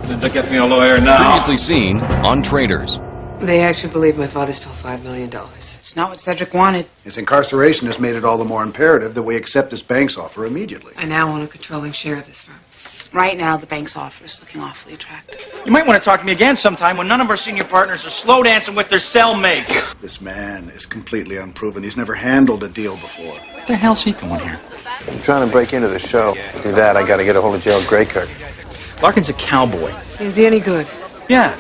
something to get me a lawyer now. Previously seen on Traders. They actually believe my father stole $5 million. It's not what Cedric wanted. His incarceration has made it all the more imperative that we accept this bank's offer immediately. I now own a controlling share of this firm. Right now, the bank's offer is looking awfully attractive. You might want to talk to me again sometime when none of our senior partners are slow dancing with their cellmates. This man is completely unproven. He's never handled a deal before. What the hell's he doing here? I'm trying to break into the show. To do that, I gotta get a hold of Gerald Greykirk. Larkin's a cowboy. Is he any good? Yeah.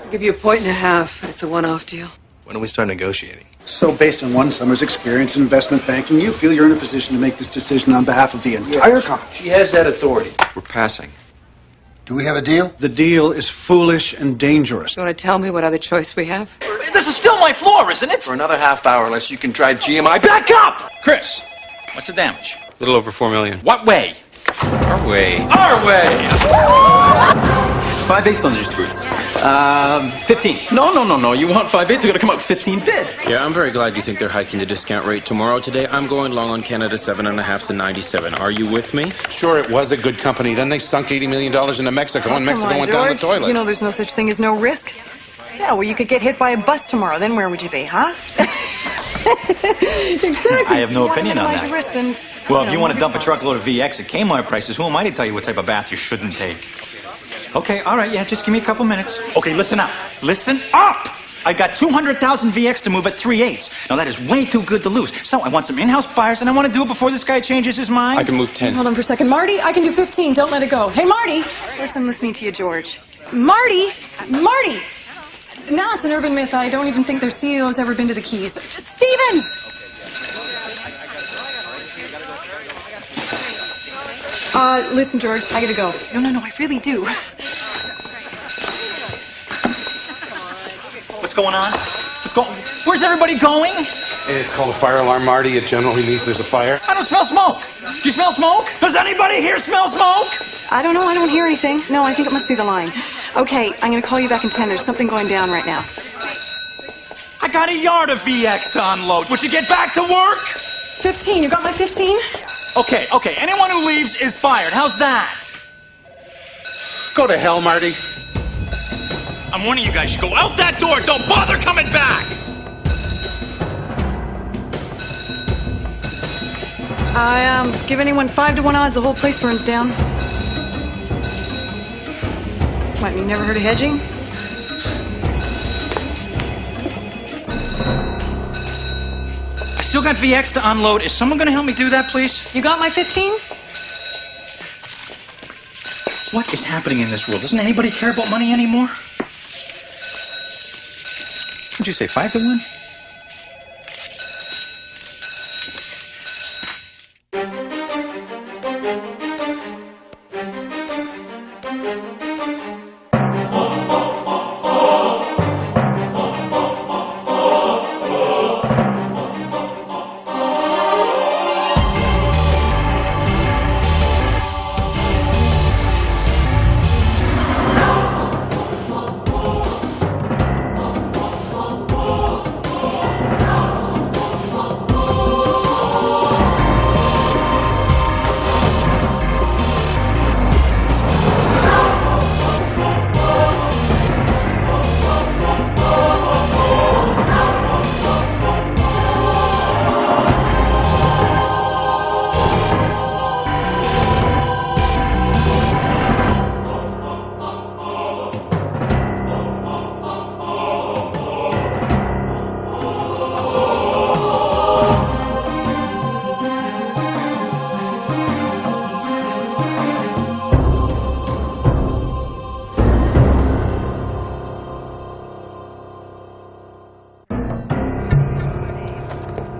I'll give you 1.5 points. It's a one-off deal. When do we start negotiating? So, based on one summer's experience in investment banking, you feel you're in a position to make this decision on behalf of the entire company. She has that authority. We're passing. Do we have a deal? The deal is foolish and dangerous. You want to tell me what other choice we have? This is still my floor, isn't it? For another half hour, unless you can drive GMI back up! Chris, what's the damage? A little over $4 million. What way? Our way. Our way! 5/8 on your screws. 15. No. You want 5/8? We gotta come up 15 bid. Yeah, I'm very glad you think they're hiking the discount rate tomorrow. Today, I'm going long on Canada 7.5s and 97. Are you with me? Sure, it was a good company. Then they sunk $80 million into Mexico, and Mexico went down the toilet. You know there's no such thing as no risk. Yeah, well, you could get hit by a bus tomorrow. Then where would you be, huh? Exactly. I have no opinion on that. Risk, then, Well, if you want to dump a truckload of VX at Kmart prices, who am I to tell you what type of bath you shouldn't take? Okay, all right, yeah, just give me a couple minutes. Okay, listen up. Listen up! I got 200,000 VX to move at 3/8. Now, that is way too good to lose. So I want some in-house buyers, and I want to do it before this guy changes his mind. I can move 10. Hold on for a second. Marty, I can do 15. Don't let it go. Hey, Marty! First, I'm listening to you, George. Marty! No, it's an urban myth. I don't even think their CEO's ever been to the Keys. Stevens! Listen, George, I gotta go. No, I really do. What's going on? Where's everybody going? It's called a fire alarm, Marty. It generally means there's a fire. I don't smell smoke. Do you smell smoke? Does anybody here smell smoke? I don't know. I don't hear anything. No, I think it must be the line. Okay, I'm gonna call you back in 10. There's something going down right now. I got a yard of VX to unload. Would you get back to work? 15. You got my 15? Okay. Anyone who leaves is fired. How's that? Go to hell, Marty. I'm warning you guys. You go out that door. Don't bother coming back. I give anyone 5 to 1 odds the whole place burns down. What, you never heard of hedging? I still got VX to unload. Is someone going to help me do that, please? You got my 15? What is happening in this world? Doesn't anybody care about money anymore? What'd you say, 5 to 1?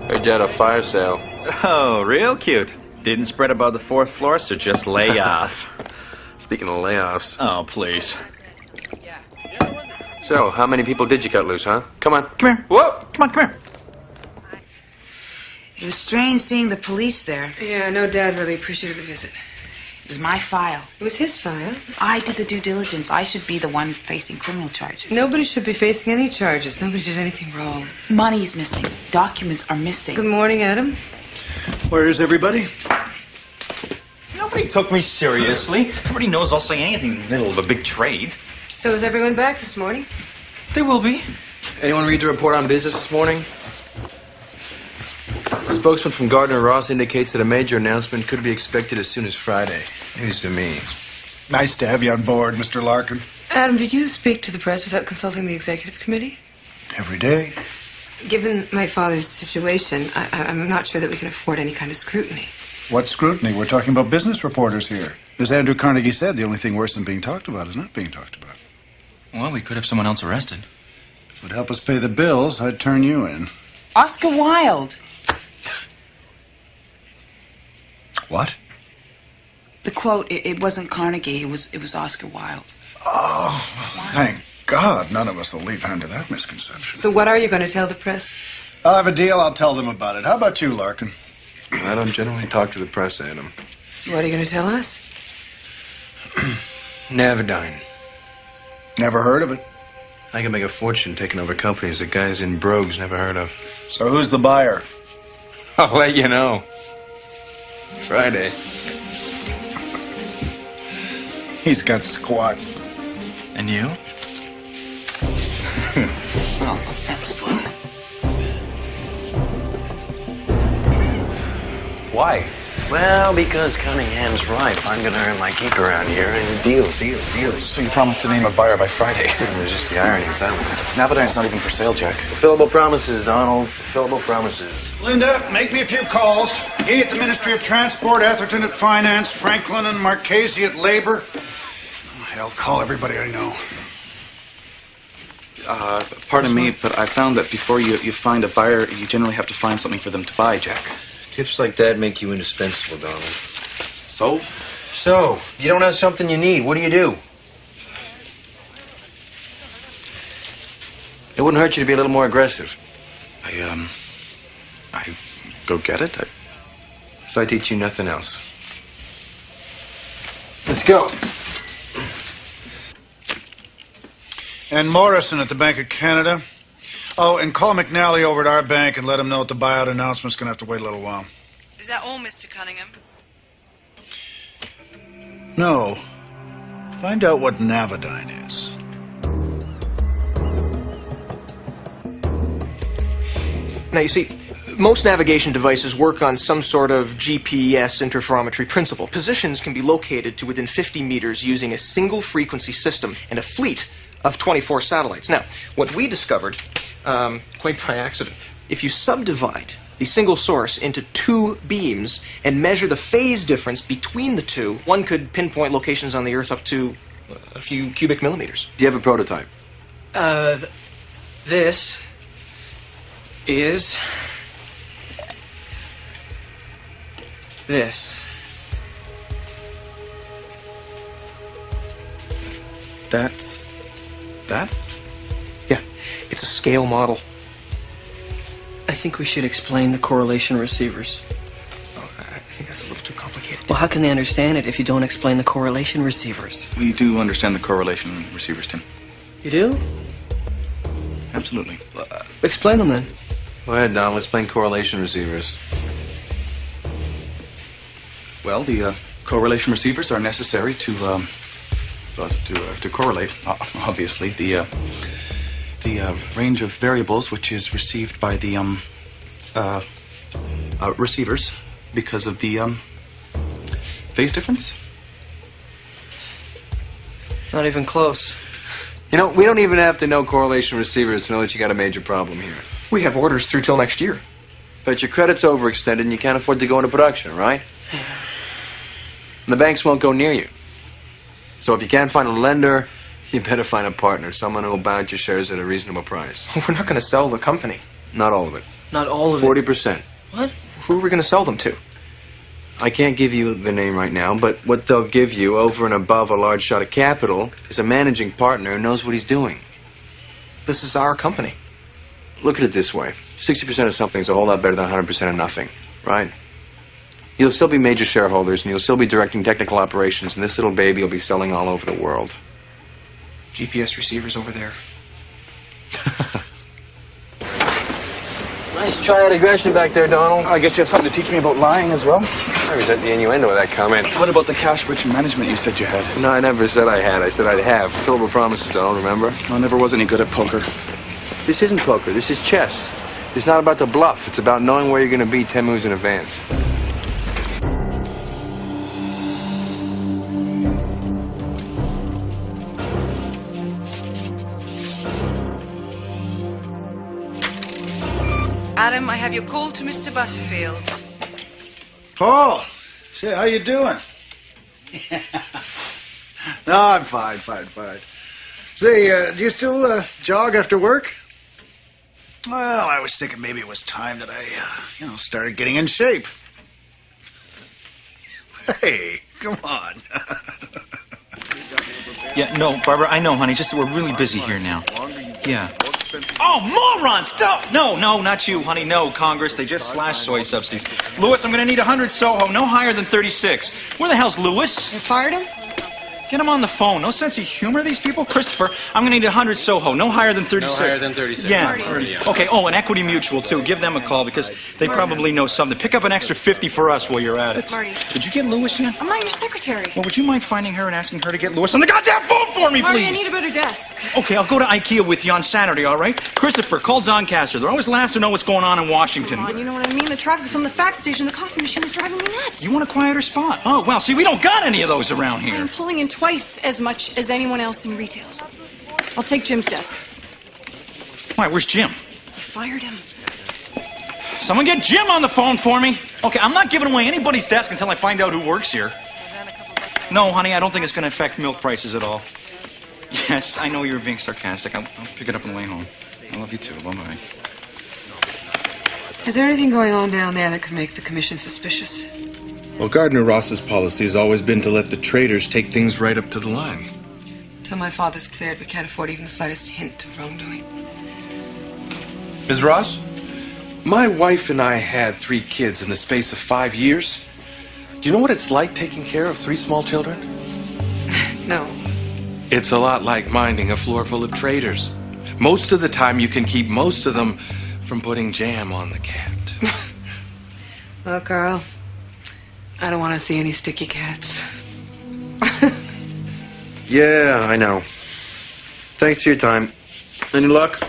Heard you had a fire sale. Oh, real cute. Didn't spread above the 4th floor, so just lay off. Speaking of layoffs. Oh, please. So, how many people did you cut loose, huh? Come on. Come here. Whoa! Come here. It was strange seeing the police there. Yeah, I know Dad really appreciated the visit. It was my file. It was his file. I did the due diligence. I should be the one facing criminal charges. Nobody should be facing any charges. Nobody did anything wrong. Money's missing. Documents are missing. Good morning, Adam. Where is everybody? You know Nobody took me seriously. Everybody knows I'll say anything in the middle of a big trade. So is everyone back this morning? They will be. Anyone read the report on business this morning? A spokesman from Gardner Ross indicates that a major announcement could be expected as soon as Friday. News to me. Nice to have you on board, Mr. Larkin. Adam, did you speak to the press without consulting the executive committee? Every day. Given my father's situation, I'm not sure that we can afford any kind of scrutiny. What scrutiny? We're talking about business reporters here. As Andrew Carnegie said, the only thing worse than being talked about is not being talked about. Well, we could have someone else arrested. If it would help us pay the bills, I'd turn you in. Oscar Wilde. What? The quote, it wasn't Carnegie, it was Oscar Wilde. Oh, thank God none of us will leave hand to that misconception. So what are you going to tell the press? I'll have a deal. I'll tell them about it. How about you, Larkin? I don't generally talk to the press, Adam. So what are you going to tell us? Navadyne. Never heard of it. I can make a fortune taking over companies that guys in brogues never heard of. So who's the buyer? I'll let you know. Friday. He's got squat. And you? Oh, that was fun. Why? Well, because Cunningham's right. If I'm going to earn my keep around here, and deals. So you promised to name a buyer by Friday. There's just the irony of that one. Navadyne's not even for sale, Jack. Fulfillable promises, Donald. Fulfillable promises. Linda, make me a few calls. Gay at the Ministry of Transport, Atherton at Finance, Franklin and Marchese at Labor. Hell, call everybody I know. Pardon me, but I found that before you find a buyer, you generally have to find something for them to buy, Jack. Tips like that make you indispensable, Donald. So? So, you don't have something you need. What do you do? It wouldn't hurt you to be a little more aggressive. I go get it. If I teach you nothing else. Let's go. And Morrison at the Bank of Canada. Oh, and call McNally over at our bank and let him know that the buyout announcement's going to have to wait a little while. Is that all, Mr. Cunningham? No. Find out what Navadyne is. Now, you see, most navigation devices work on some sort of GPS interferometry principle. Positions can be located to within 50 meters using a single frequency system and a fleet of 24 satellites. Now, what we discovered, quite by accident, if you subdivide the single source into two beams and measure the phase difference between the two, one could pinpoint locations on the Earth up to a few cubic millimeters. Do you have a prototype? This is this. That's that? Yeah, it's a scale model. I think we should explain the correlation receivers. Oh, I think that's a little too complicated. Well, how can they understand it if you don't explain the correlation receivers? We do understand the correlation receivers, Tim. You do? Absolutely. Explain them then. Go ahead, Donald. Explain correlation receivers. Well, the correlation receivers are necessary to correlate, obviously, the range of variables which is received by the receivers because of the phase difference. Not even close. You know, we don't even have to know correlation receivers to know that you got a major problem here. We have orders through till next year. But your credit's overextended and you can't afford to go into production, right? And the banks won't go near you. So if you can't find a lender, you better find a partner, someone who will buy out your shares at a reasonable price. We're not going to sell the company. Not all of it. Not all of it. 40%. What? Who are we going to sell them to? I can't give you the name right now, but what they'll give you over and above a large shot of capital is a managing partner who knows what he's doing. This is our company. Look at it this way. 60% of something is a whole lot better than 100% of nothing, right? You'll still be major shareholders, and you'll still be directing technical operations, and this little baby will be selling all over the world. GPS receivers over there. Nice try at aggression back there, Donald. I guess you have something to teach me about lying as well. I resent the innuendo of that comment. What about the cash-rich management you said you had? No, I never said I had. I said I'd have. Fulfillable promises, Donald, remember? I never was any good at poker. This isn't poker. This is chess. It's not about the bluff. It's about knowing where you're going to be 10 moves in advance. Adam, I have your call to Mr. Butterfield. Paul, say, how you doing? No, I'm fine. Say, do you still jog after work? Well, I was thinking maybe it was time that I, started getting in shape. Hey, come on. Yeah, no, Barbara, I know, honey. Just that we're really busy here now. Yeah. Oh, morons! No, not you, honey. No, Congress. They just slashed soy subsidies. Lewis, I'm going to need 100 Soho. No higher than 36. Where the hell's Lewis? You fired him? Get him on the phone. No sense of humor, these people. Christopher, I'm going to need 100 Soho. No higher than 36. No higher than 36. Yeah. Marty. Okay, and Equity Mutual, too. Give them a call because they probably know something. Pick up an extra 50 for us while you're at it. Marty. Did you get Lewis yet? I'm not your secretary. Well, would you mind finding her and asking her to get Lewis on the goddamn phone for me, Marty, please? I need a better desk. Okay, I'll go to IKEA with you on Saturday, all right? Christopher, call Doncaster. They're always last to know what's going on in Washington. Come on, you know what I mean? The traffic from the fax station, the coffee machine is driving me nuts. You want a quieter spot? Oh, well, see, we don't got any of those around here. I'm pulling in twice as much as anyone else in retail. I'll take Jim's desk. Why, where's Jim? I fired him. Someone get Jim on the phone for me. Okay, I'm not giving away anybody's desk until I find out who works here. No, honey, I don't think it's going to affect milk prices at all. Yes, I know you're being sarcastic. I'll pick it up on the way home. I love you too. Bye-bye. Is there anything going on down there that could make the commission suspicious? Well, Gardner Ross's policy has always been to let the traders take things right up to the line. Till my father's cleared, we can't afford even the slightest hint of wrongdoing. Ms. Ross, my wife and I had 3 kids in the space of 5 years. Do you know what it's like taking care of 3 small children? No. It's a lot like minding a floor full of traders. Most of the time, you can keep most of them from putting jam on the cat. Well, Carl, I don't want to see any sticky cats. Yeah, I know. Thanks for your time. Any luck?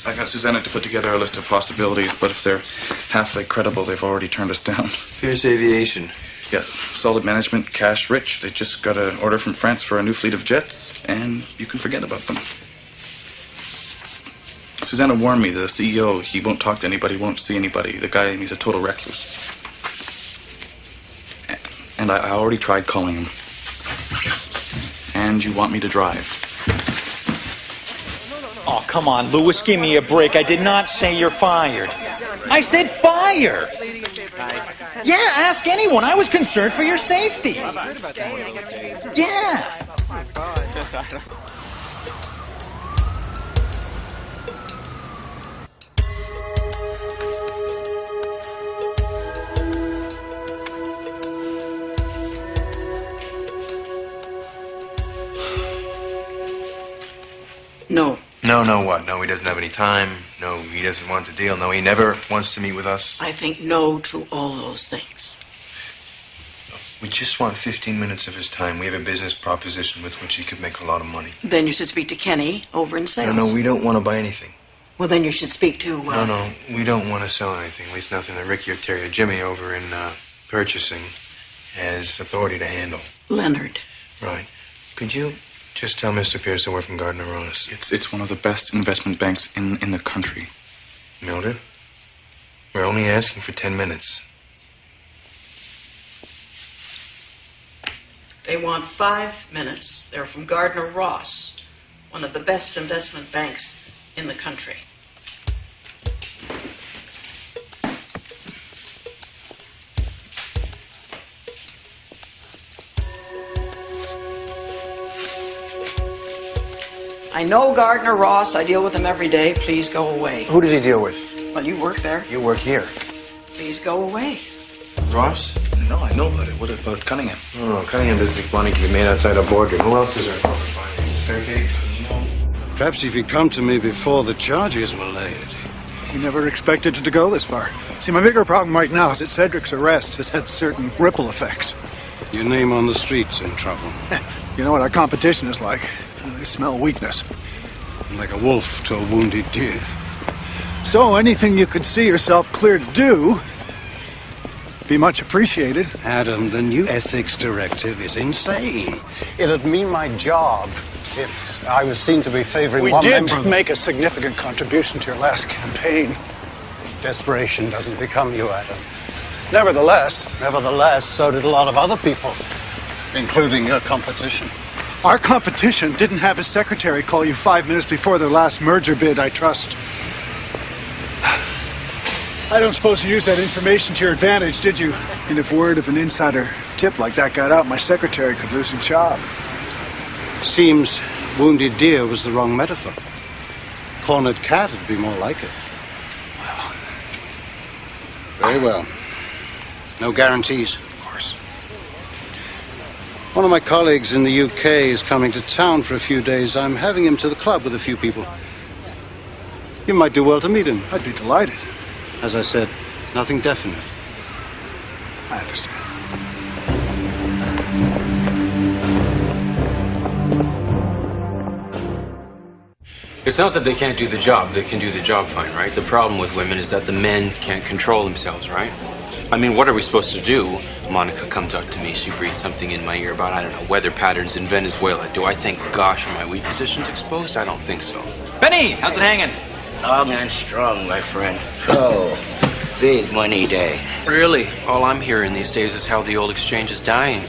I got Susanna to put together a list of possibilities, but if they're halfway credible, they've already turned us down. Fierce Aviation. Yeah, solid management, cash rich. They just got an order from France for a new fleet of jets, and you can forget about them. Susanna warned me, the CEO, he won't talk to anybody, won't see anybody. The guy, he's a total recluse. And I already tried calling him. And you want me to drive. Oh, come on, Lewis, give me a break. I did not say you're fired. I said fire. Yeah, ask anyone. I was concerned for your safety. Yeah. No. No, what? No, he doesn't have any time. No, he doesn't want to deal. No, he never wants to meet with us. I think no to all those things. We just want 15 minutes of his time. We have a business proposition with which he could make a lot of money. Then you should speak to Kenny over in sales. No, we don't want to buy anything. Well, then you should speak to... No, we don't want to sell anything. At least nothing that Ricky or Terry or Jimmy over in purchasing has authority to handle. Leonard. Right. Could you just tell Mr. Pierce that we're from Gardner Ross? It's one of the best investment banks in the country. Mildred, we're only asking for 10 minutes. They want 5 minutes. They're from Gardner Ross, one of the best investment banks in the country. I know Gardner Ross. I deal with him every day. Please go away. Who does he deal with? Well, you work there. You work here. Please go away. Ross? No, I know about it. What about Cunningham? No, Cunningham doesn't make money to be made outside a boardroom. Who else is there in corporate finance? Fairgate? Perhaps if you'd come to me before the charges were laid. We never expected it to go this far. See, my bigger problem right now is that Cedric's arrest has had certain ripple effects. Your name on the street's in trouble. You know what our competition is like. They smell weakness. Like a wolf to a wounded deer. So anything you could see yourself clear to do, be much appreciated. Adam, the new ethics directive is insane. It'd mean my job if I was seen to be favoring one member. We did make a significant contribution to your last campaign. Desperation doesn't become you, Adam. Nevertheless, so did a lot of other people, including your competition. Our competition didn't have a secretary call you 5 minutes before their last merger bid, I trust. I don't suppose you used that information to your advantage, did you? And if word of an insider tip like that got out, my secretary could lose his job. Seems wounded deer was the wrong metaphor. Cornered cat would be more like it. Well. Very well. No guarantees. Of course. One of my colleagues in the UK is coming to town for a few days. I'm having him to the club with a few people. You might do well to meet him. I'd be delighted. As I said, nothing definite. I understand. It's not that they can't do the job. They can do the job fine, right? The problem with women is that the men can't control themselves, right? I mean, what are we supposed to do? Monica comes up to me. She breathes something in my ear about, I don't know, weather patterns in Venezuela. Do I think, gosh, are my weak positions exposed? I don't think so. Benny, how's it hanging? Long and strong, my friend. Oh, big money day. Really? All I'm hearing these days is how the old exchange is dying.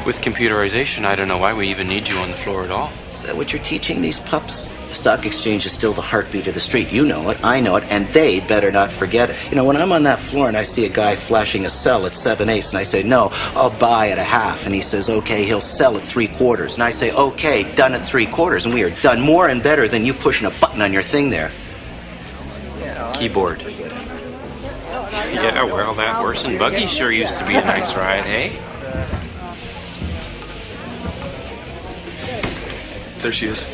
With computerization, I don't know why we even need you on the floor at all. Is that what you're teaching these pups? The stock exchange is still the heartbeat of the street. You know it, I know it, and they better not forget it. You know, when I'm on that floor and I see a guy flashing a sell at 7/8, and I say, no, I'll buy at a half, and he says, okay, he'll sell at 3/4, and I say, okay, done at 3/4, and we are done more and better than you pushing a button on your thing there. Keyboard. Yeah, well, that horse and buggy sure used to be a nice ride, hey? There she is.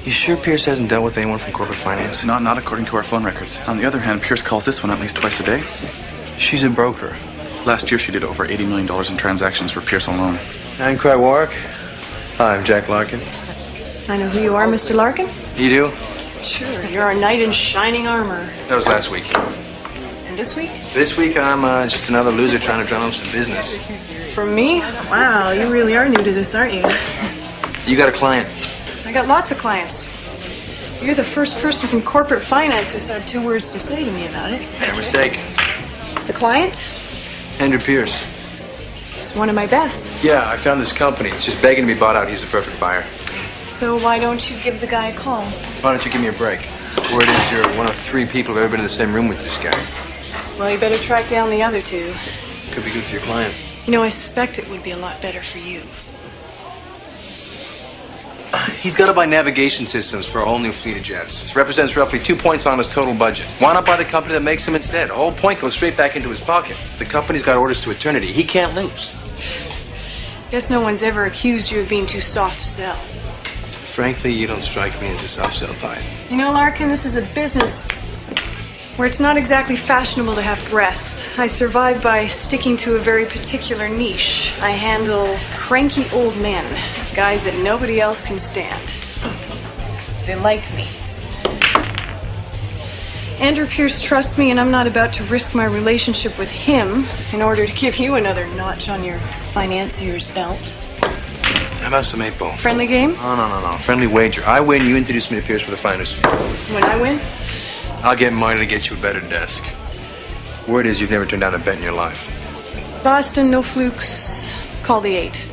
You sure Pierce hasn't dealt with anyone from corporate finance? Not according to our phone records. On the other hand, Pierce calls this one at least twice a day. She's a broker. Last year, she did over $80 million in transactions for Pierce alone. I'm Craig Warwick. Hi, I'm Jack Larkin. I know who you are, Mr. Larkin. You do? Sure, you're a knight in shining armor. That was last week. And this week? This week, I'm just another loser trying to drum up some business. From me? Wow, you really are new to this, aren't you? You got a client. I got lots of clients. You're the first person from corporate finance who's had 2 words to say to me about it. Made a mistake. The client? Andrew Pierce. He's one of my best. Yeah, I found this company. It's just begging to be bought out. He's the perfect buyer. So why don't you give the guy a call? Why don't you give me a break? Word is you're one of 3 people who've ever been in the same room with this guy. Well, you better track down the other 2. Could be good for your client. You know, I suspect it would be a lot better for you. He's got to buy navigation systems for a whole new fleet of jets. This represents roughly 2 points on his total budget. Why not buy the company that makes them instead? A whole point goes straight back into his pocket. The company's got orders to eternity. He can't lose. Guess no one's ever accused you of being too soft to sell. Frankly, you don't strike me as a soft sell type. You know, Larkin, this is a business where it's not exactly fashionable to have breasts. I survive by sticking to a very particular niche. I handle cranky old men, guys that nobody else can stand. They like me. Andrew Pierce trusts me, and I'm not about to risk my relationship with him in order to give you another notch on your financier's belt. How about some 8-ball? Friendly game? No. Friendly wager. I win, you introduce me to Pierce with a finder's fee. When I win? I'll get Marty to get you a better desk. Word is you've never turned down a bet in your life. Boston, no flukes. Call the 8.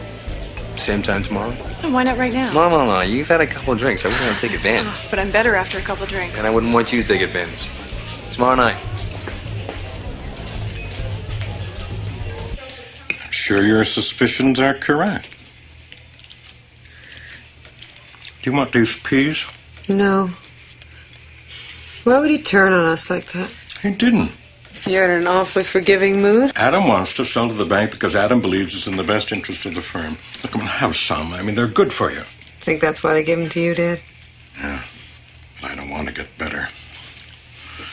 Same time tomorrow? Oh, why not right now? No. You've had a couple of drinks. I wouldn't want to take advantage. Oh, but I'm better after a couple of drinks. And I wouldn't want you to take advantage. Tomorrow night. I'm sure your suspicions are correct. Do you want these peas? No. Why would he turn on us like that? He didn't. You're in an awfully forgiving mood. Adam wants to sell to the bank because Adam believes it's in the best interest of the firm. Look, I mean, have some. I mean, they're good for you. Think that's why they gave them to you, Dad? Yeah, but I don't want want to get better.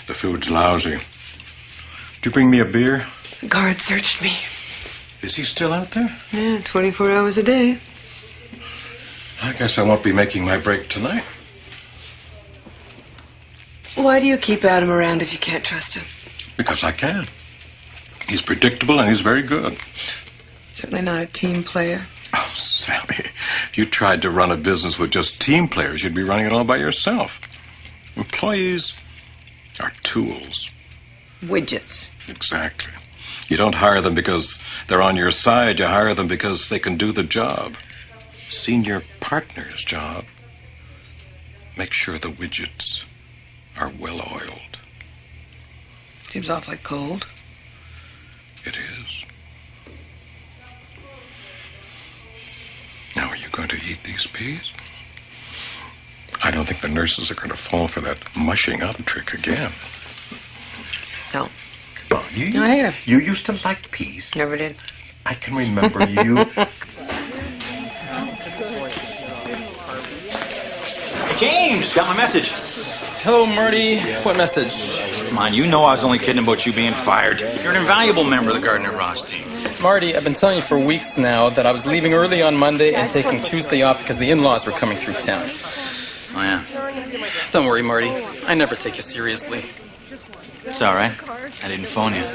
The food's lousy. Did you bring me a beer? The guard searched me. Is he still out there? Yeah, 24 hours a day. I guess I won't be making my break tonight. Why do you keep Adam around if you can't trust him? Because I can. He's predictable and he's very good. Certainly not a team player. Oh, Sally, if you tried to run a business with just team players, you'd be running it all by yourself. Employees are tools. Widgets. Exactly. You don't hire them because they're on your side. You hire them because they can do the job. Senior partner's job. Make sure the widgets are well oiled. Seems awfully cold. It is. Now, are you going to eat these peas? I don't think the nurses are going to fall for that mushing up trick again. No. Come on, you I hate her. You used to like peas. Never did. I can remember you. Hey, James, got my message. Hello, Marty. What message? Come on, you know I was only kidding about you being fired. You're an invaluable member of the Gardner-Ross team. Marty, I've been telling you for weeks now that I was leaving early on Monday and taking Tuesday off because the in-laws were coming through town. Oh, yeah? Don't worry, Marty. I never take you seriously. It's all right. I didn't phone you.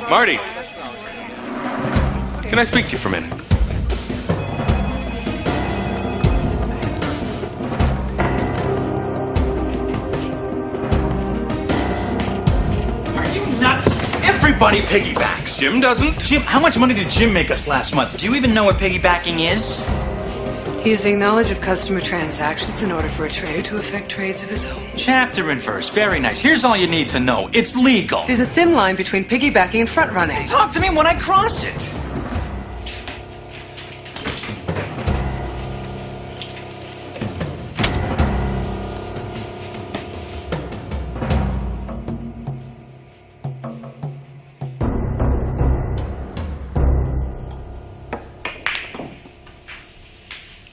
Marty, can I speak to you for a minute? Nuts! Everybody piggybacks. Jim doesn't. Jim, how much money did Jim make us last month? Do you even know what piggybacking is? Using knowledge of customer transactions in order for a trader to effect trades of his own. Chapter and verse. Very nice. Here's all you need to know. It's legal. There's a thin line between piggybacking and front running. Talk to me when I cross it.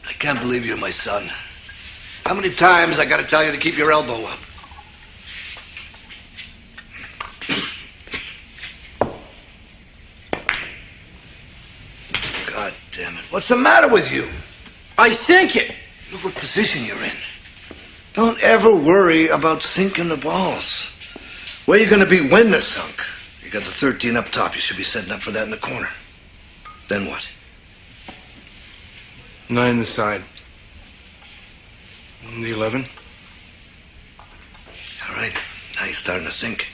I can't believe you're my son. How many times I gotta tell you to keep your elbow up? God damn it. What's the matter with you? I sink it. Look what position you're in. Don't ever worry about sinking the balls. Where you gonna be when they're sunk? You got the 13 up top. You should be setting up for that in the corner. Then what? 9 the side. The 11. All right. Now you're starting to think.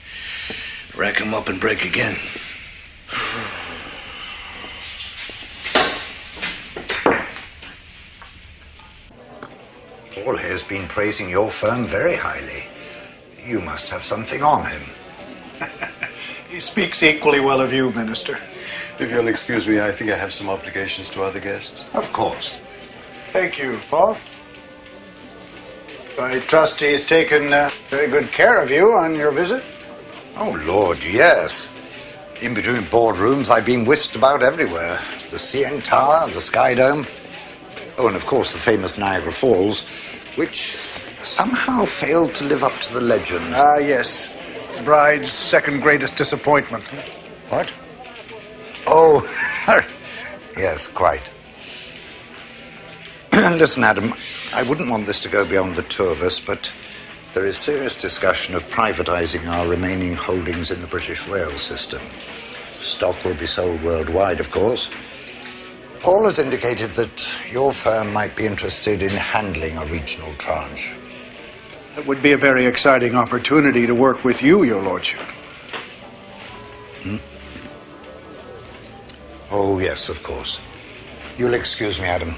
Rack 'em up and break again. Paul has been praising your firm very highly. You must have something on him. He speaks equally well of you, Minister. If you'll excuse me, I think I have some obligations to other guests. Of course. Thank you, Paul. I trust he's taken very good care of you on your visit. Oh, Lord, yes. In between boardrooms, I've been whisked about everywhere. The CN Tower, the Sky Dome. Oh, and of course the famous Niagara Falls, which somehow failed to live up to the legend. Ah, yes. Bride's second greatest disappointment. What? Oh, yes, quite. Listen, Adam, I wouldn't want this to go beyond the two of us, but there is serious discussion of privatizing our remaining holdings in the British rail system. Stock will be sold worldwide, of course. Paul has indicated that your firm might be interested in handling a regional tranche. It would be a very exciting opportunity to work with you, Your Lordship. Hmm? Oh, yes, of course. You'll excuse me, Adam.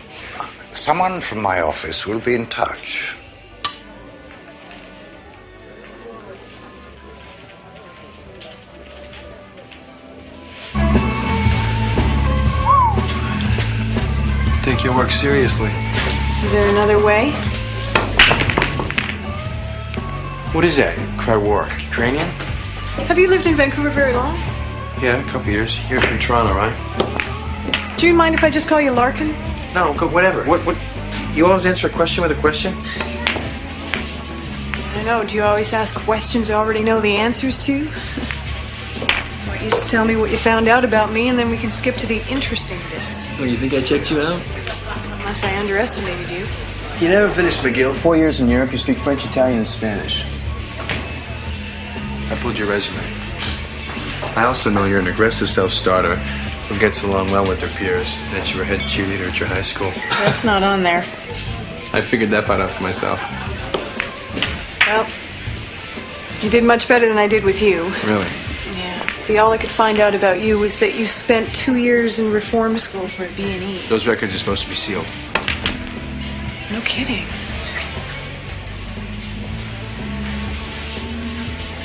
Someone from my office will be in touch. Take your work seriously. Is there another way? What is that? Cry war. Ukrainian? Have you lived in Vancouver very long? Yeah, a couple years. You're from Toronto, right? Do you mind if I just call you Larkin? No, whatever. What? You always answer a question with a question? know. Do you always ask questions you already know the answers to? Why don't you just tell me what you found out about me, and then we can skip to the interesting bits. Oh, you think I checked you out? Unless I underestimated you. You never finished McGill. 4 years in Europe, you speak French, Italian, and Spanish. I pulled your resume. I also know you're an aggressive self-starter who gets along well with her peers, that you were head cheerleader at your high school. That's not on there. I figured that part out for myself. Well, you did much better than I did with you. Really? Yeah. See, all I could find out about you was that you spent 2 years in reform school for a B&E. Those records are supposed to be sealed. No kidding.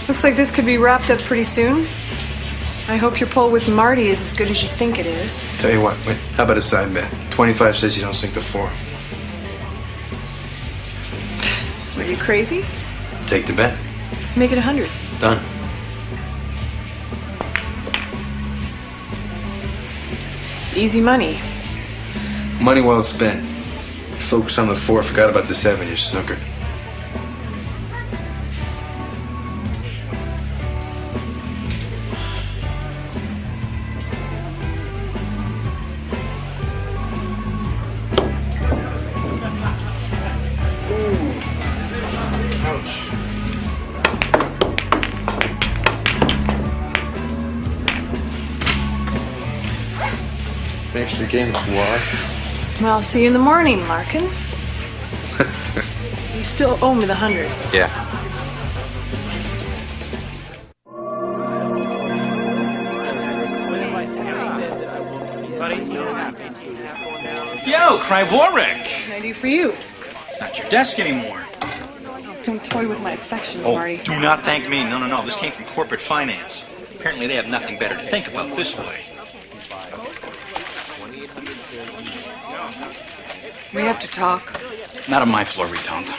Looks like this could be wrapped up pretty soon. I hope your poll with Marty is as good as you think it is. Tell you what, wait, how about a side bet? 25 says you don't sink the 4. Are you crazy? Take the bet. Make it 100. Done. Easy money. Money well spent. Focus on the 4, forgot about the 7, you're snookered. Thanks for the game, War. Well, I'll see you in the morning, Larkin. You still owe me the 100. Yeah. Yo, Krivoric! What can I do for you? It's not your desk anymore. Don't toy with my affections, Oh, Marty. do not thank me. No. This came from corporate finance. Apparently they have nothing better to think about this way. We have to talk. Not on my floor, we don't.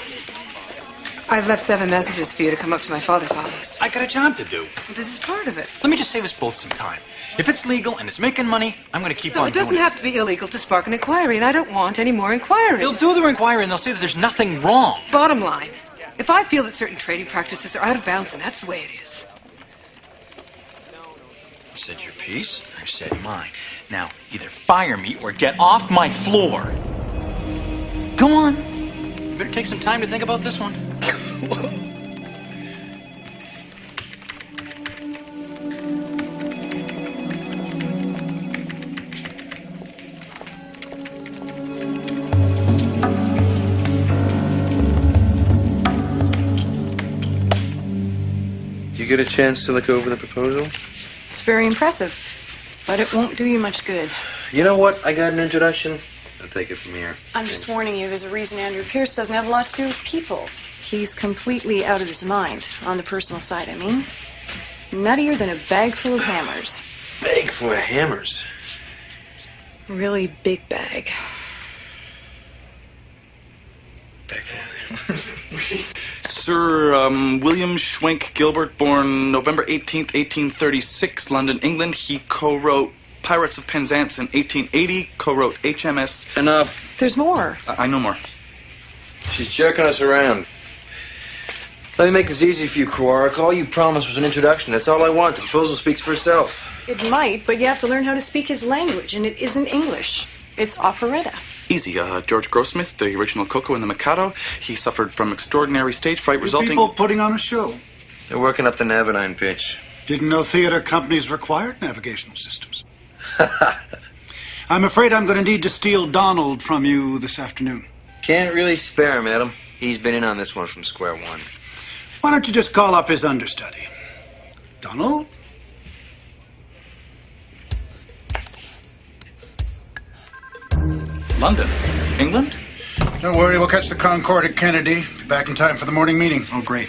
I've left 7 messages for you to come up to my father's office. I got a job to do. This is part of it. Let me just save us both some time. If it's legal and it's making money, I'm going to keep No, on it doesn't doing have to be illegal to spark an inquiry, and I don't want any more inquiries. They'll do their inquiry and they'll say that there's nothing wrong. Bottom line, if I feel that certain trading practices are out of bounds, and that's the way it is. You said your piece, I said mine. Now, either fire me or get off my floor. Go on. You better take some time to think about this one. You get a chance to look over the proposal? It's very impressive, but it won't do you much good. You know what? I got an introduction. I'll take it from here. I'm just warning you, there's a reason Andrew Pierce doesn't have a lot to do with people. He's completely out of his mind, on the personal side, I mean. Nuttier than a bag full of hammers. Bag full of hammers? Really big bag. Bag full of hammers. Sir William Schwenk Gilbert, born November 18th, 1836, London, England. He co-wrote Pirates of Penzance in 1880, co-wrote HMS... Enough. There's more. I know more. She's jerking us around. Let me make this easy for you, Kruark. All you promised was an introduction. That's all I want. The proposal speaks for itself. It might, but you have to learn how to speak his language, and it isn't English. It's operetta. Easy. George Grossmith, the original Coco in the Mikado. He suffered from extraordinary stage fright resulting... People putting on a show. They're working up the Navidine pitch. Didn't know theater companies required navigational systems. I'm afraid I'm going to need to steal Donald from you this afternoon. Can't really spare him, Adam. He's been in on this one from square one. Why don't you just call up his understudy? Donald? London. England? Don't worry, we'll catch the Concorde at Kennedy. Be back in time for the morning meeting. Oh, great.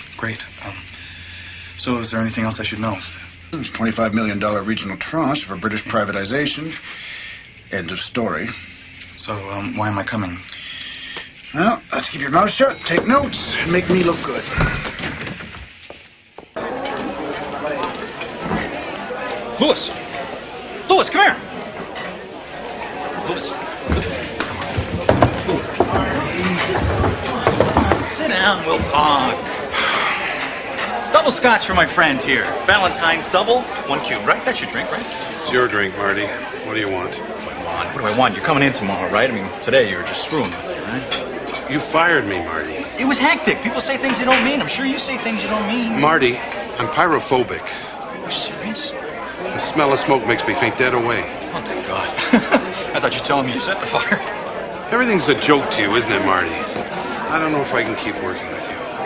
So is there anything else I should know? There's a $25 million regional tranche for British privatization. End of story. So, why am I coming? Well, let's keep your mouth shut, take notes, and make me look good. Louis! Louis, come here! Louis. Sit down, we'll talk. double scotch for my friend here. Valentine's double, 1 cube, right? That's your drink, right? It's your drink, Marty. What do you want? What do I want? You're coming in tomorrow, right? I mean, today you were just screwing with me, right? You fired me, Marty. It was hectic. People say things you don't mean. I'm sure you say things you don't mean. Marty, I'm pyrophobic. Are you serious? The smell of smoke makes me faint dead away. Oh, thank God. I thought you were telling me you set the fire. Everything's a joke to you, isn't it, Marty? I don't know if I can keep working with you.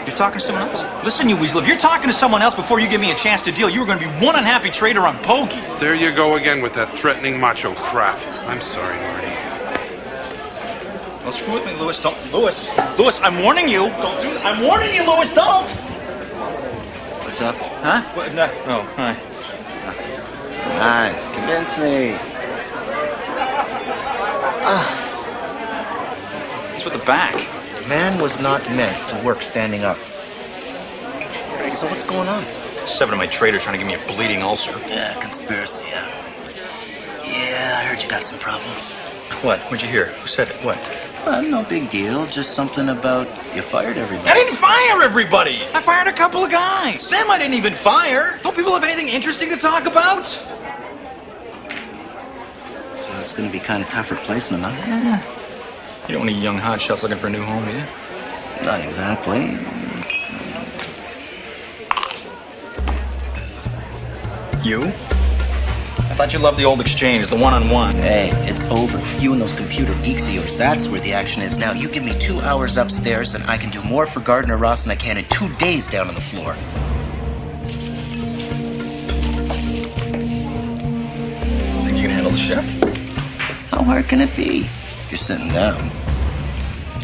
You're talking to someone else? Listen, you weasel, if you're talking to someone else before you give me a chance to deal, you were going to be one unhappy trader on Bogey. There you go again with that threatening macho crap. I'm sorry, Marty. Don't screw with me, Lewis. Don't. Lewis, I'm warning you. Don't do that. I'm warning you, Lewis, don't! What's up? Huh? What? No. Oh, hi. Hi, convince me. It's with the back. Man was not meant to work standing up. So what's going on? 7 of my traders trying to give me a bleeding ulcer. Yeah, conspiracy, yeah. Yeah, I heard you got some problems. What? What'd you hear? Who said it? What? Well, no big deal. Just something about you fired everybody. I didn't fire everybody! I fired a couple of guys. Them I didn't even fire. Don't people have anything interesting to talk about? So it's going to be kind of tough replacing them, huh? Yeah. You don't want any young hotshots looking for a new home, do you? Not exactly. You? I thought you loved the old exchange, the one-on-one. Hey, it's over. You and those computer geeks of yours, that's where the action is now. You give me 2 hours upstairs, and I can do more for Gardner Ross than I can in 2 days down on the floor. Think you can handle the check? How hard can it be? You're sitting down.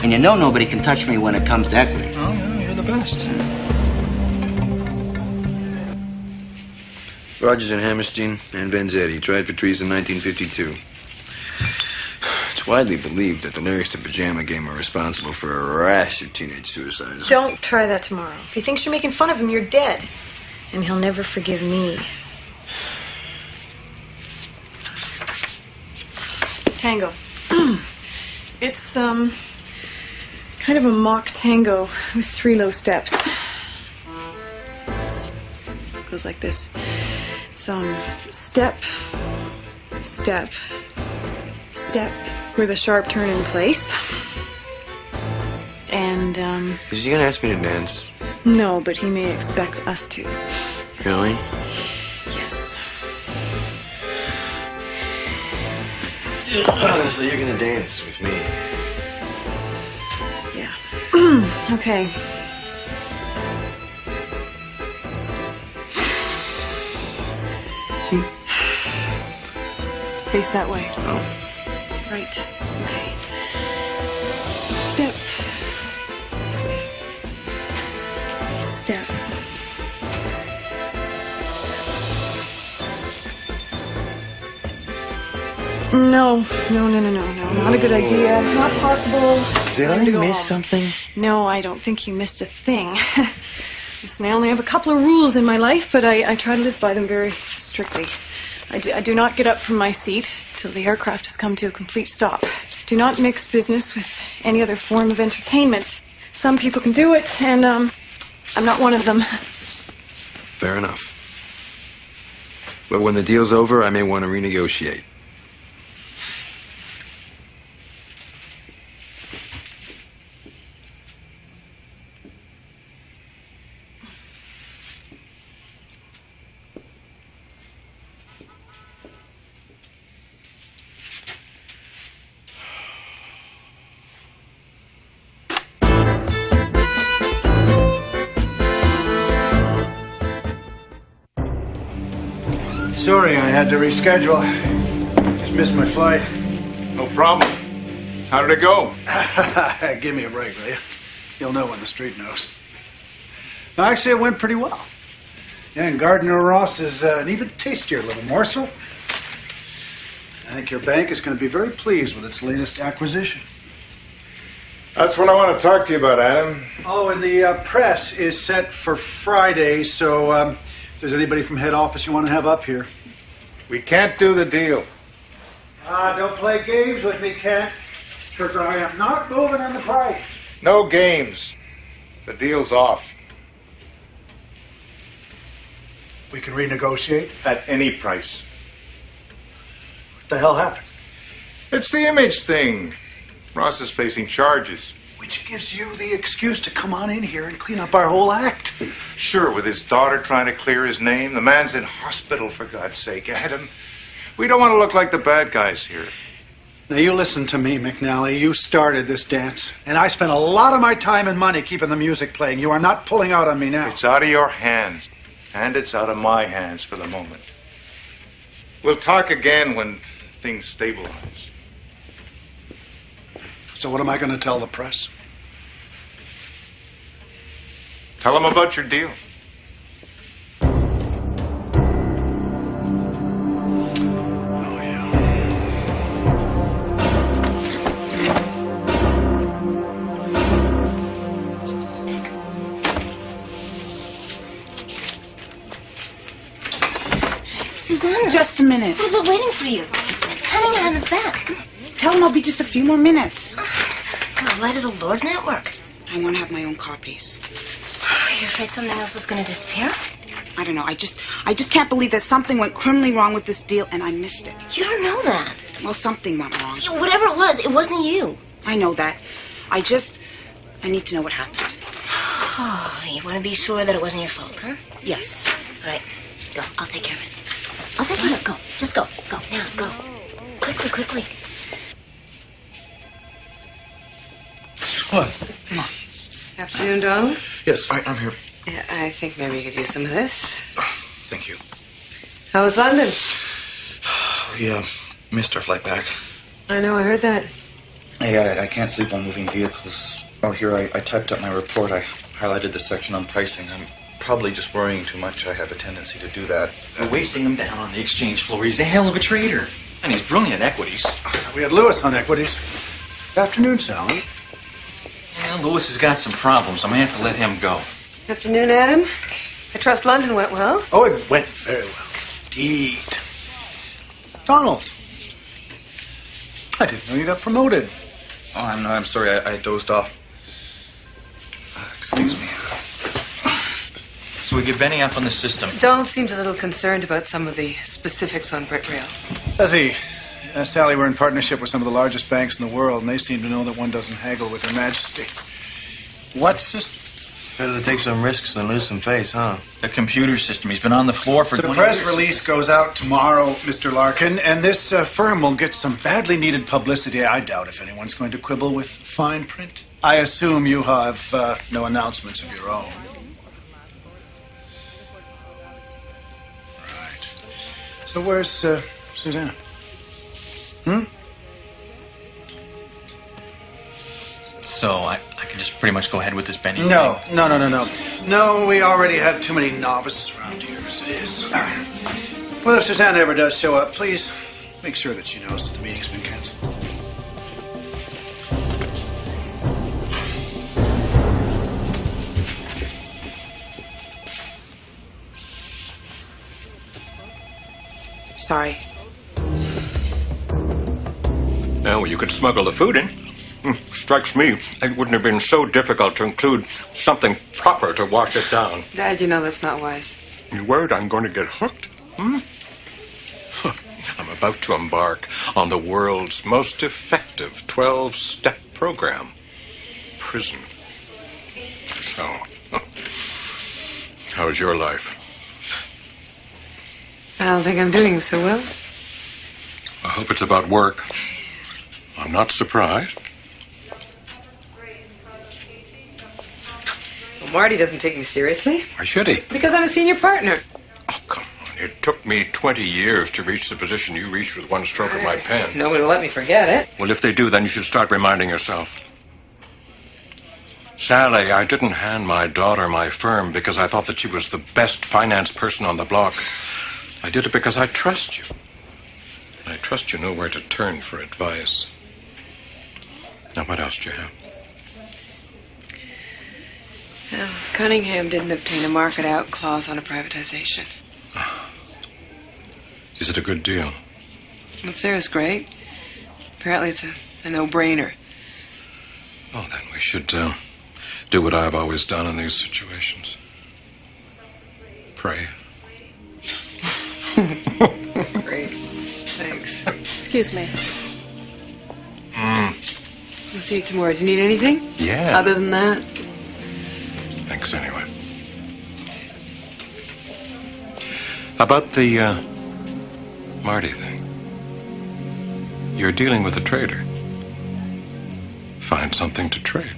And you know nobody can touch me when it comes to equities. Oh, yeah, you're the best. Rogers and Hammerstein and Vanzetti tried for treason in 1952. It's widely believed that the lyrics to Pajama Game are responsible for a rash of teenage suicides. Don't try that tomorrow. If he thinks you're making fun of him, you're dead. And he'll never forgive me. Tango. It's, kind of a mock tango with 3 low steps. It goes like this. It's, step, step, step, with a sharp turn in place. And, Is he gonna ask me to dance? no, but he may expect us to. Really? Yes. So you're gonna dance with me? Yeah. Okay. Face that way. Oh. Right. Okay. Step. Step. Step. No. Not a good idea. Not possible. Did Time I to go miss home. something? No, I don't think you missed a thing. Listen, I only have a couple of rules in my life, but I try to live by them very strictly. I do not get up from my seat till the aircraft has come to a complete stop. Do not mix business with any other form of entertainment. Some people can do it, and I'm not one of them. Fair enough. But when the deal's over, I may want to renegotiate. Sorry, I had to reschedule. Just missed my flight. No problem. How did it go? Give me a break, will you? You'll know when the street knows. No, actually, it went pretty well. Yeah, and Gardner Ross is an even tastier little morsel. I think your bank is going to be very pleased with its latest acquisition. That's what I want to talk to you about, Adam. Oh, and the press is set for Friday, so if there's anybody from head office you want to have up here. We can't do the deal. Don't play games with me, Kent, because I am not moving on the price. No games. The deal's off. We can renegotiate. At any price. What the hell happened? It's the image thing. Ross is facing charges. Which gives you the excuse to come on in here and clean up our whole act. Sure, with his daughter trying to clear his name. The man's in hospital, for God's sake. Adam, we don't want to look like the bad guys here. Now, you listen to me, McNally. You started this dance. And I spent a lot of my time and money keeping the music playing. You are not pulling out on me now. It's out of your hands. And it's out of my hands for the moment. We'll talk again when things stabilize. So what am I going to tell the press? Tell them about your deal. Susanna. Just a minute. We're waiting for you. Cunningham is back. Come on. Tell him I'll be just a few more minutes. The Light of the Lord Network. I want to have my own copies. You're afraid something else is going to disappear? I don't know. I just can't believe that something went criminally wrong with this deal and I missed it. You don't know that. Well, something went wrong. Whatever it wasn't you. I know that. I need to know what happened. Oh, you want to be sure that it wasn't your fault, huh? Yes. All right. Go. I'll take care of it. I'll take care of it. Go. Just go. Go. Now, go. Quickly. What? Come on. Afternoon, Donald. Yes, I'm here. Yeah, I think maybe you could use some of this. Thank you. How was London? We missed our flight back. I know, I heard that. Hey, I can't sleep on moving vehicles. Oh, here, I typed up my report. I highlighted the section on pricing. I'm probably just worrying too much. I have a tendency to do that. Wasting him down on the exchange floor. He's a hell of a trader. And he's brilliant at equities. We had Lewis on equities. Afternoon, Sally. Well, Lewis has got some problems. I'm going to have to let him go. Afternoon, Adam. I trust London went well. Oh, it went very well. Indeed. Donald. I didn't know you got promoted. Oh, I'm sorry. I dozed off. Excuse me. So we get Benny up on the system. Donald seems a little concerned about some of the specifics on Brit Rail. Does he? Sally, we're in partnership with some of the largest banks in the world, and they seem to know that one doesn't haggle with Her Majesty. What system? Better to take some risks than lose some face, huh? The computer system. He's been on the floor for 20 The press years. release goes out tomorrow, Mr. Larkin, and this firm will get some badly needed publicity. I doubt if anyone's going to quibble with fine print. I assume you have no announcements of your own. Right. So where's Susanna? So I can just pretty much go ahead with this Benny No, thing? no. No, we already have too many novices around here as it is. Well, if Susanna ever does show up, please make sure that she knows that the meeting's been canceled. Sorry. Well, you could smuggle the food in. Strikes me it wouldn't have been so difficult to include something proper to wash it down. Dad, you know that's not wise. You worried I'm going to get hooked? I'm about to embark on the world's most effective 12-step program. Prison. So, how's your life? I don't think I'm doing so well. I hope it's about work. I'm not surprised. Well, Marty doesn't take me seriously. Why should he? Because I'm a senior partner. It took me 20 years to reach the position you reached with one stroke of my pen. Nobody will let me forget it. Well, if they do, then you should start reminding yourself. Sally, I didn't hand my daughter my firm because I thought that she was the best finance person on the block. I did it because I trust you. I trust you know where to turn for advice. Now, what else do you have? Well, Cunningham didn't obtain a market-out clause on a privatization. Is it a good deal? If there is great. Apparently it's a no-brainer. Oh, then we should do what I've always done in these situations. Pray. Excuse me. We'll see you tomorrow. Do you need anything? Yeah. Other than that? Thanks anyway. About the Marty thing. You're dealing with a trader. Find something to trade.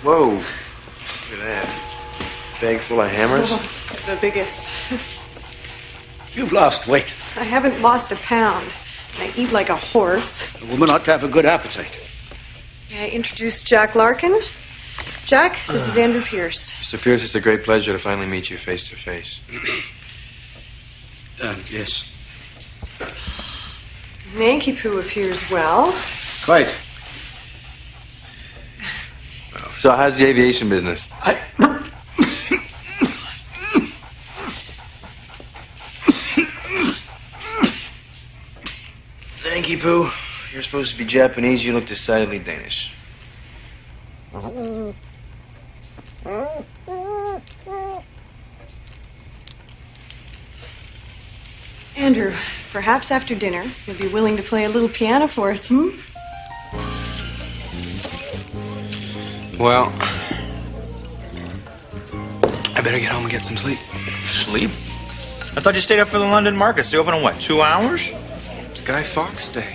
Whoa. Look at that. Bag full of hammers? The biggest. You've lost weight. I haven't lost a pound. I eat like a horse. A woman ought to have a good appetite. May I introduce Jack Larkin? Jack, this is Andrew Pierce. Mr. Pierce, it's a great pleasure to finally meet you face to face. Yes. Nanky Poo appears well. Quite. So how's the aviation business? Thank you, Pooh. You're supposed to be Japanese. You look decidedly Danish. Andrew, perhaps after dinner, you'll be willing to play a little piano for us, hmm? Well, I better get home and get some sleep. Sleep? I thought you stayed up for the London markets. They open in what, 2 hours? It's Guy Fawkes Day.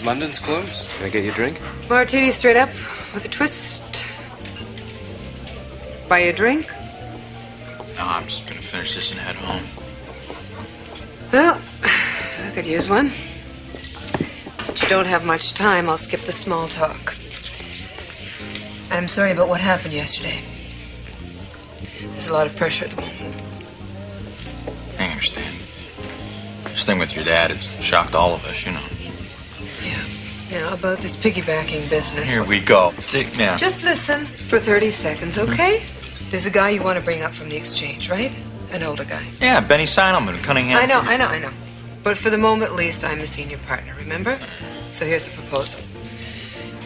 London's closed. Can I get you a drink? Martini straight up with a twist. Buy you a drink? No, I'm just gonna finish this and head home. Well, I could use one. Since you don't have much time, I'll skip the small talk. I'm sorry about what happened yesterday. There's a lot of pressure at the moment. I understand. This thing with your dad, it's shocked all of us, you know. Now, about this piggybacking business. Here we go. Yeah. Just listen for 30 seconds, okay? There's a guy you want to bring up from the exchange, right? An older guy. Yeah, Benny Seidelman, Cunningham. I know. But for the moment, at least, I'm the senior partner, remember? So here's the proposal.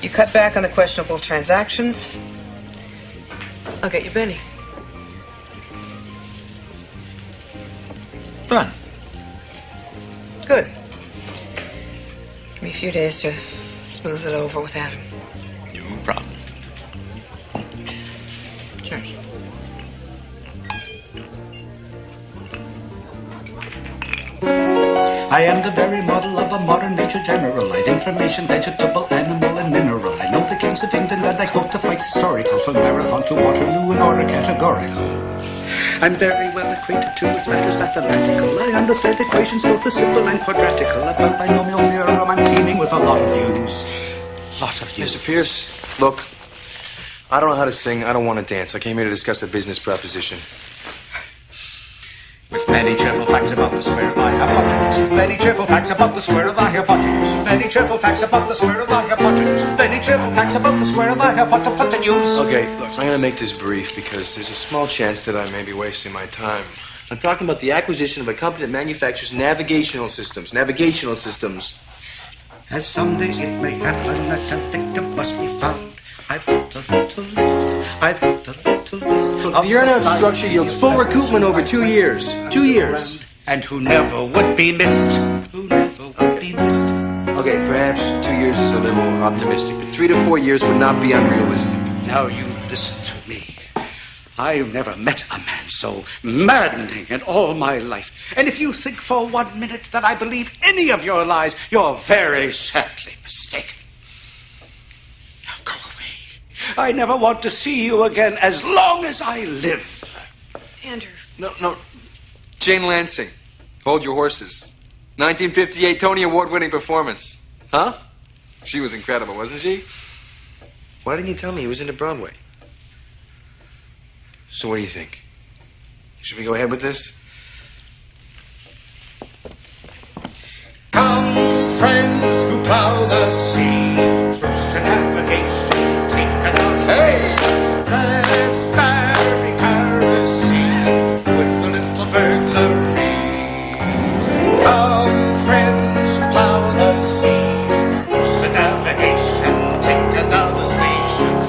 You cut back on the questionable transactions. I'll get you Benny. Done. Good. Give me a few days to smooth it over with Adam. No problem. Cheers. I am the very model of a modern nature general. I've information, vegetable, animal, and mineral. I know the kings of England and I go to fights historical, from Marathon to Waterloo in order categorical. I'm very well acquainted too with matters mathematical. I understand equations, both the simple and quadratical. About binomial theorem, I'm teeming with a lot of views. Mr. Pierce, look, I don't know how to sing. I don't want to dance. I came here to discuss a business proposition. With many cheerful facts about the square of the hypotenuse. With many cheerful facts about the square of the hypotenuse. With many cheerful facts about the square of the hypotenuse. With many cheerful facts about the square of the hypotenuse. Okay, look, I'm going to make this brief because there's a small chance that I may be wasting my time. I'm talking about the acquisition of a company that manufactures navigational systems. Navigational systems. As some days it may happen that a victim must be found. I've got a little list. I've got a little list. The earnout structure yields full recoupment over 2 years. 2 years. And who never would be missed. Who never would be missed. Okay, perhaps 2 years is a little optimistic, but 3 to 4 years would not be unrealistic. Now you listen to me. I've never met a man so maddening in all my life. And if you think for 1 minute that I believe any of your lies, you're very sadly mistaken. Now go away. I never want to see you again as long as I live. Andrew. No. Jane Lansing, Hold Your Horses. 1958 Tony Award-winning performance. Huh? She was incredible, wasn't she? Why didn't you tell me he was into Broadway? So what do you think? Should we go ahead with this? Come, friends who plow the sea, truce to navigation, take another. Hey! Let's ferry piracy with a little burglary. Come, friends who plow the sea, truce to navigation, take another station.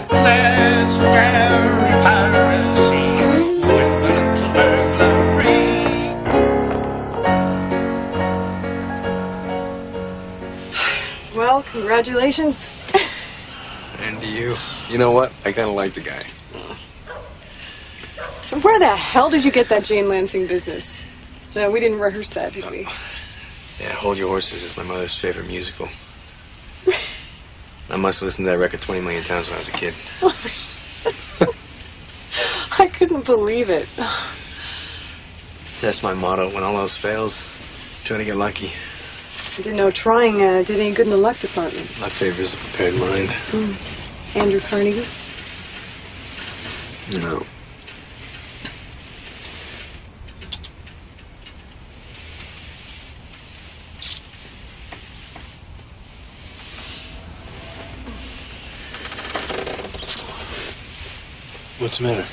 Congratulations. And to you. You know what? I kind of like the guy. Where the hell did you get that Jane Lansing business? No, we didn't rehearse that, did we? Yeah, Hold Your Horses is my mother's favorite musical. I must have listened to that record 20 million times when I was a kid. I couldn't believe it. That's my motto. When all else fails, try to get lucky. I didn't know trying did any good in the luck department. Luck favors a prepared mind. Andrew Carnegie? No. What's the matter?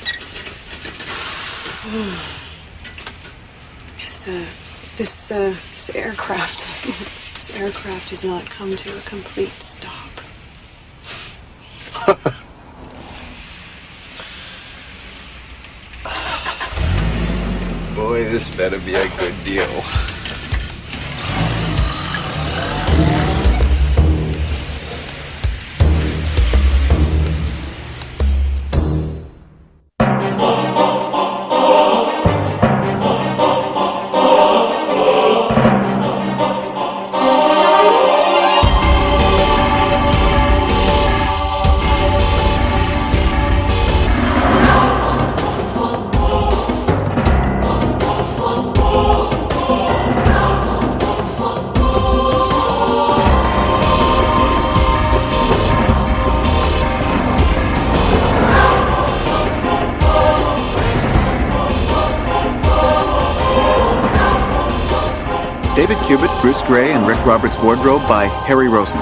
This aircraft. This aircraft has not come to a complete stop. Boy, this better be a good deal. David Cubitt, Bruce Gray, and Rick Roberts' wardrobe by Harry Rosen.